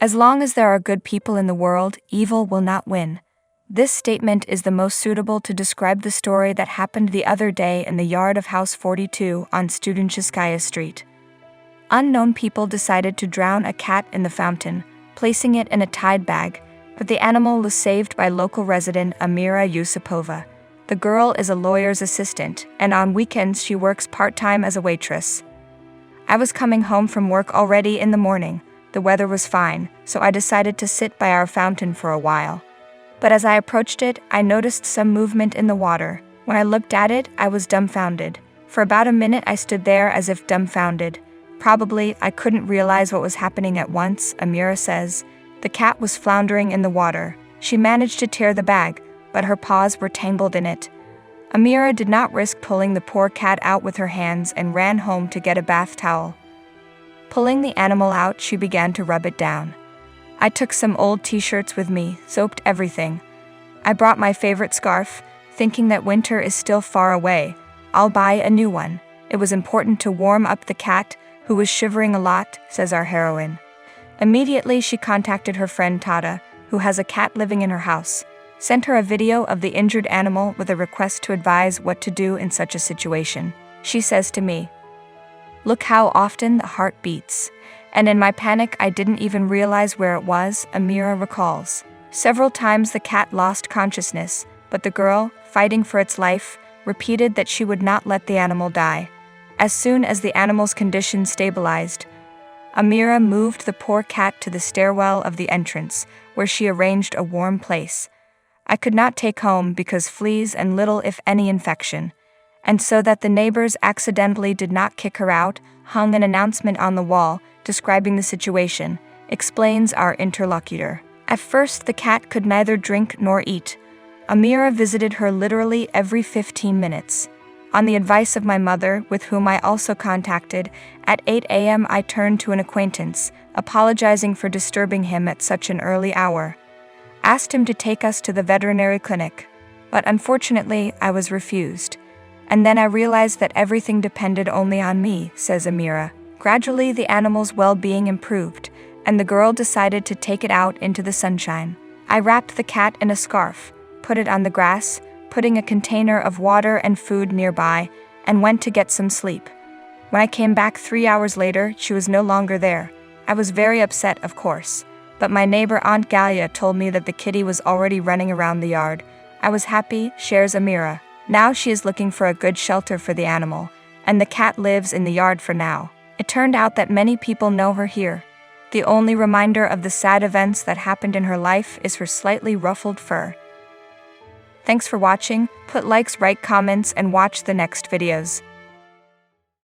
As long as there are good people in the world, evil will not win. This statement is the most suitable to describe the story that happened the other day in the yard of House 42 on Studenskaya Street. Unknown people decided to drown a cat in the fountain, placing it in a Tide bag, but the animal was saved by local resident Amira Yusupova. The girl is a lawyer's assistant, and on weekends she works part-time as a waitress. I was coming home from work already in the morning. The weather was fine, so I decided to sit by our fountain for a while. But as I approached it, I noticed some movement in the water. When I looked at it, I was dumbfounded. For about a minute I stood there as if dumbfounded. Probably I couldn't realize what was happening at once, Amira says. The cat was floundering in the water. She managed to tear the bag, but her paws were tangled in it. Amira did not risk pulling the poor cat out with her hands and ran home to get a bath towel. Pulling the animal out, she began to rub it down. I took some old t-shirts with me, soaped everything. I brought my favorite scarf, thinking that winter is still far away. I'll buy a new one. It was important to warm up the cat, who was shivering a lot, says our heroine. Immediately she contacted her friend Tata, who has a cat living in her house, sent her a video of the injured animal with a request to advise what to do in such a situation. She says to me, "Look how often the heart beats. And in my panic I didn't even realize where it was," Amira recalls. Several times the cat lost consciousness, but the girl, fighting for its life, repeated that she would not let the animal die. As soon as the animal's condition stabilized, Amira moved the poor cat to the stairwell of the entrance, where she arranged a warm place. I could not take home because fleas and little if any infection. And so that the neighbors accidentally did not kick her out, hung an announcement on the wall describing the situation, explains our interlocutor. At first the cat could neither drink nor eat. Amira visited her literally every 15 minutes. On the advice of my mother, with whom I also contacted, at 8 a.m. I turned to an acquaintance, apologizing for disturbing him at such an early hour. Asked him to take us to the veterinary clinic, but unfortunately I was refused. And then I realized that everything depended only on me, says Amira. Gradually the animal's well-being improved, and the girl decided to take it out into the sunshine. I wrapped the cat in a scarf, put it on the grass, putting a container of water and food nearby, and went to get some sleep. When I came back 3 hours later, she was no longer there. I was very upset, of course, but my neighbor Aunt Galia told me that the kitty was already running around the yard. I was happy, shares Amira. Now she is looking for a good shelter for the animal, and the cat lives in the yard for now. It turned out that many people know her here. The only reminder of the sad events that happened in her life is her slightly ruffled fur. Thanks for watching. Put likes, write comments, and watch the next videos.